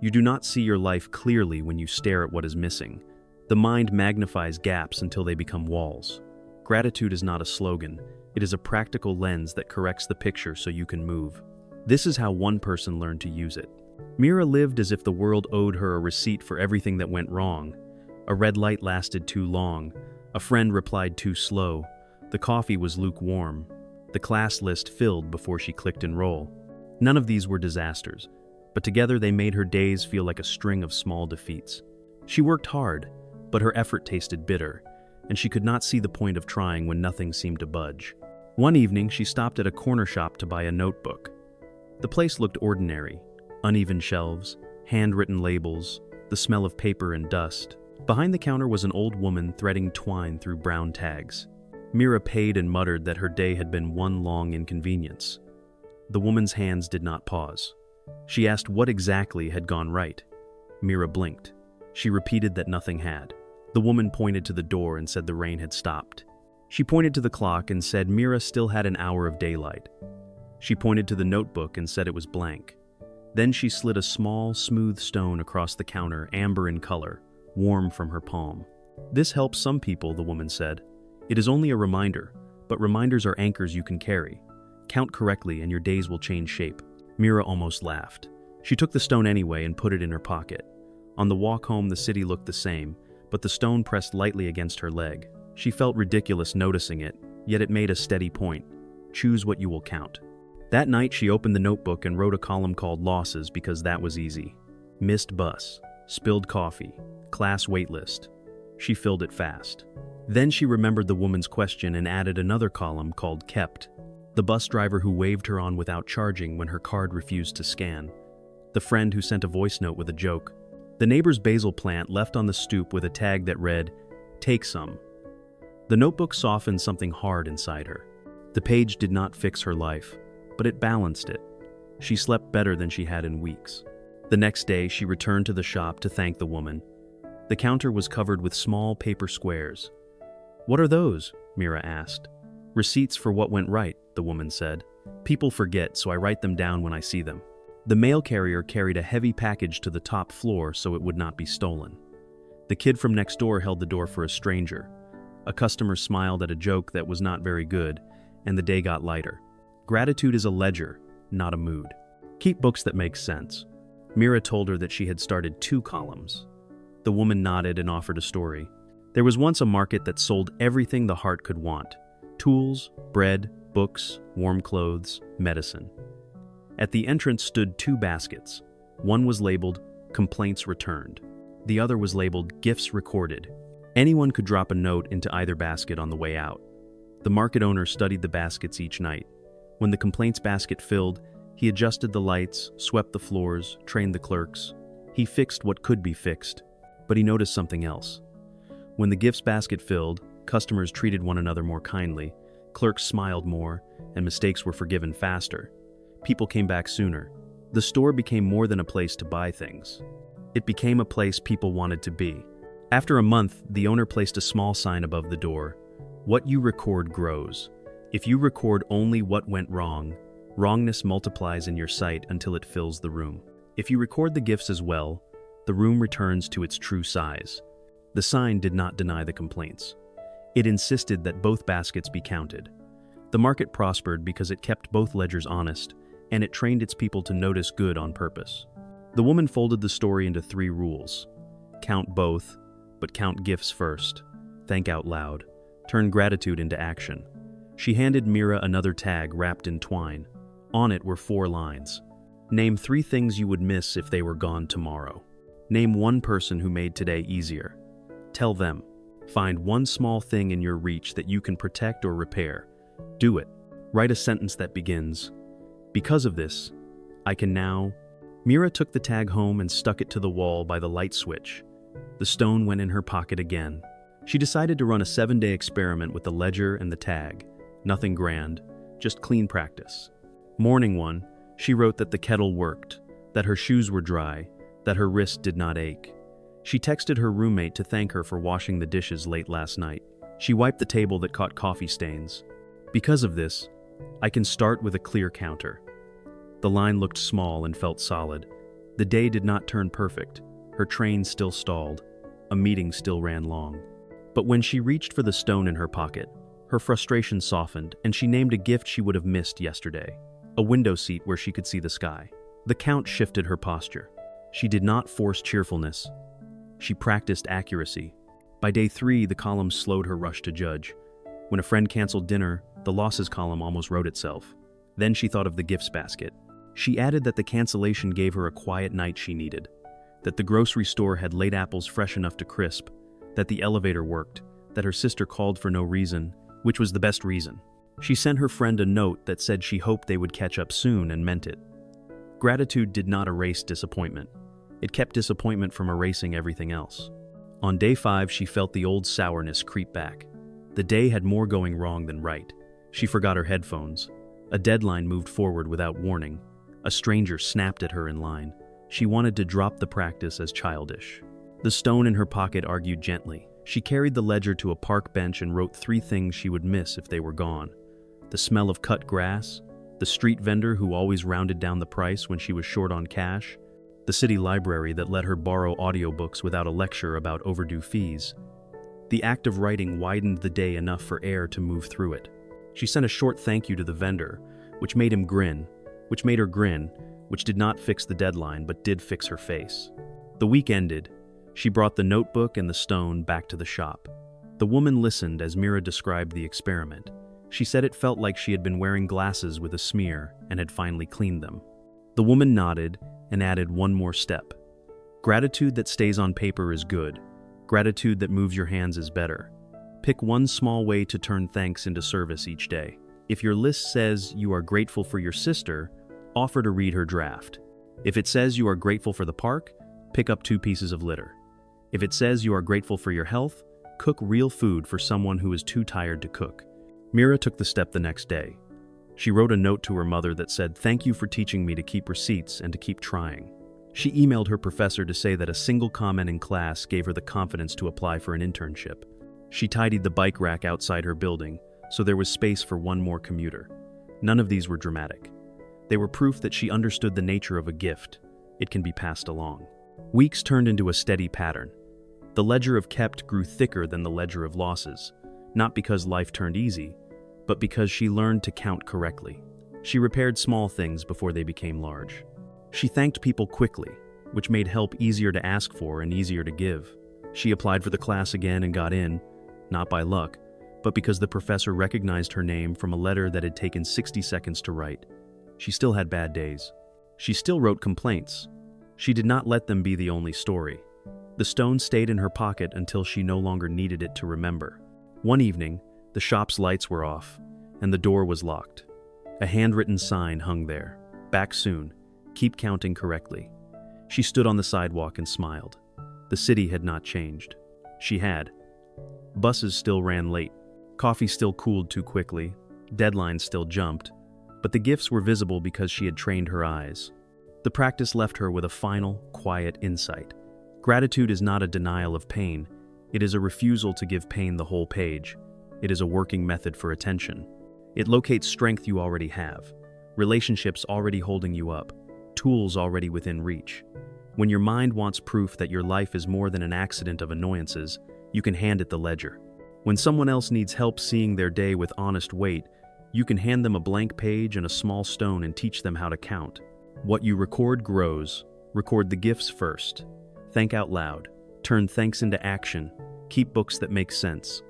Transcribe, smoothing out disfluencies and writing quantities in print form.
You do not see your life clearly when you stare at what is missing. The mind magnifies gaps until they become walls. Gratitude is not a slogan. It is a practical lens that corrects the picture so you can move. This is how one person learned to use it. Mira lived as if the world owed her a receipt for everything that went wrong. A red light lasted too long. A friend replied too slow. The coffee was lukewarm. The class list filled before she clicked enroll. None of these were disasters, but together they made her days feel like a string of small defeats. She worked hard, but her effort tasted bitter, and she could not see the point of trying when nothing seemed to budge. One evening, she stopped at a corner shop to buy a notebook. The place looked ordinary. Uneven shelves, handwritten labels, the smell of paper and dust. Behind the counter was an old woman threading twine through brown tags. Mira paid and muttered that her day had been one long inconvenience. The woman's hands did not pause. She asked what exactly had gone right. Mira blinked. She repeated that nothing had. The woman pointed to the door and said the rain had stopped. She pointed to the clock and said Mira still had an hour of daylight. She pointed to the notebook and said it was blank. Then she slid a small, smooth stone across the counter, amber in color, warm from her palm. "This helps some people," the woman said. "It is only a reminder, but reminders are anchors you can carry. Count correctly and your days will change shape." Mira almost laughed. She took the stone anyway and put it in her pocket. On the walk home, the city looked the same, but the stone pressed lightly against her leg. She felt ridiculous noticing it, yet it made a steady point. Choose what you will count. That night, she opened the notebook and wrote a column called Losses because that was easy. Missed bus, spilled coffee, class waitlist. She filled it fast. Then she remembered the woman's question and added another column called Kept. The bus driver who waved her on without charging when her card refused to scan. The friend who sent a voice note with a joke. The neighbor's basil plant left on the stoop with a tag that read, "Take some." The notebook softened something hard inside her. The page did not fix her life, but it balanced it. She slept better than she had in weeks. The next day, she returned to the shop to thank the woman. The counter was covered with small paper squares. "What are those?" Mira asked. "Receipts for what went right," the woman said. "People forget, so I write them down when I see them." The mail carrier carried a heavy package to the top floor so it would not be stolen. The kid from next door held the door for a stranger. A customer smiled at a joke that was not very good, and the day got lighter. Gratitude is a ledger, not a mood. Keep books that make sense. Mira told her that she had started 2 columns. The woman nodded and offered a story. There was once a market that sold everything the heart could want: tools, bread, books, warm clothes, medicine. At the entrance stood 2 baskets. One was labeled "Complaints Returned." The other was labeled "Gifts Recorded." Anyone could drop a note into either basket on the way out. The market owner studied the baskets each night. When the complaints basket filled, he adjusted the lights, swept the floors, trained the clerks. He fixed what could be fixed. But he noticed something else. When the gifts basket filled, customers treated one another more kindly, clerks smiled more, and mistakes were forgiven faster. People came back sooner. The store became more than a place to buy things. It became a place people wanted to be. After a month, the owner placed a small sign above the door. "What you record grows. If you record only what went wrong, wrongness multiplies in your sight until it fills the room. If you record the gifts as well, the room returns to its true size." The sign did not deny the complaints. It insisted that both baskets be counted. The market prospered because it kept both ledgers honest, and it trained its people to notice good on purpose. The woman folded the story into 3 rules. Count both, but count gifts first. Think out loud. Turn gratitude into action. She handed Mira another tag wrapped in twine. On it were 4 lines. Name 3 things you would miss if they were gone tomorrow. Name 1 person who made today easier. Tell them. Find 1 small thing in your reach that you can protect or repair. Do it. Write a sentence that begins, "Because of this, I can now..." Mira took the tag home and stuck it to the wall by the light switch. The stone went in her pocket again. She decided to run a 7-day experiment with the ledger and the tag. Nothing grand, just clean practice. Morning 1, she wrote that the kettle worked, that her shoes were dry, that her wrist did not ache. She texted her roommate to thank her for washing the dishes late last night. She wiped the table that caught coffee stains. "Because of this, I can start with a clear counter." The line looked small and felt solid. The day did not turn perfect. Her train still stalled. A meeting still ran long. But when she reached for the stone in her pocket, her frustration softened and she named a gift she would have missed yesterday. A window seat where she could see the sky. The count shifted her posture. She did not force cheerfulness. She practiced accuracy. By day 3, the column slowed her rush to judge. When a friend canceled dinner, the losses column almost wrote itself. Then she thought of the gifts basket. She added that the cancellation gave her a quiet night she needed, that the grocery store had late apples fresh enough to crisp, that the elevator worked, that her sister called for no reason, which was the best reason. She sent her friend a note that said she hoped they would catch up soon and meant it. Gratitude did not erase disappointment. It kept disappointment from erasing everything else. On day 5, she felt the old sourness creep back. The day had more going wrong than right. She forgot her headphones. A deadline moved forward without warning. A stranger snapped at her in line. She wanted to drop the practice as childish. The stone in her pocket argued gently. She carried the ledger to a park bench and wrote 3 things she would miss if they were gone. The smell of cut grass, the street vendor who always rounded down the price when she was short on cash, the city library that let her borrow audiobooks without a lecture about overdue fees. The act of writing widened the day enough for air to move through it. She sent a short thank you to the vendor, which made her grin, which did not fix the deadline but did fix her face. The week ended. She brought the notebook and the stone back to the shop. The woman listened as Mira described the experiment. She said it felt like she had been wearing glasses with a smear and had finally cleaned them. The woman nodded and added one more step. Gratitude that stays on paper is good. Gratitude that moves your hands is better. Pick one small way to turn thanks into service each day. If your list says you are grateful for your sister, offer to read her draft. If it says you are grateful for the park, pick up 2 pieces of litter. If it says you are grateful for your health, cook real food for someone who is too tired to cook. Mira took the step the next day. She wrote a note to her mother that said, "Thank you for teaching me to keep receipts and to keep trying." She emailed her professor to say that a single comment in class gave her the confidence to apply for an internship. She tidied the bike rack outside her building, so there was space for one more commuter. None of these were dramatic. They were proof that she understood the nature of a gift. It can be passed along. Weeks turned into a steady pattern. The ledger of kept grew thicker than the ledger of losses, not because life turned easy, but because she learned to count correctly. She repaired small things before they became large. She thanked people quickly, which made help easier to ask for and easier to give. She applied for the class again and got in, not by luck, but because the professor recognized her name from a letter that had taken 60 seconds to write. She still had bad days. She still wrote complaints. She did not let them be the only story. The stone stayed in her pocket until she no longer needed it to remember. One evening, the shop's lights were off, and the door was locked. A handwritten sign hung there. "Back soon. Keep counting correctly." She stood on the sidewalk and smiled. The city had not changed. She had. Buses still ran late. Coffee still cooled too quickly. Deadlines still jumped. But the gifts were visible because she had trained her eyes. The practice left her with a final, quiet insight. Gratitude is not a denial of pain. It is a refusal to give pain the whole page. It is a working method for attention. It locates strength you already have, relationships already holding you up, tools already within reach. When your mind wants proof that your life is more than an accident of annoyances, you can hand it the ledger. When someone else needs help seeing their day with honest weight, you can hand them a blank page and a small stone and teach them how to count. What you record grows. Record the gifts first. Thank out loud. Turn thanks into action. Keep books that make sense.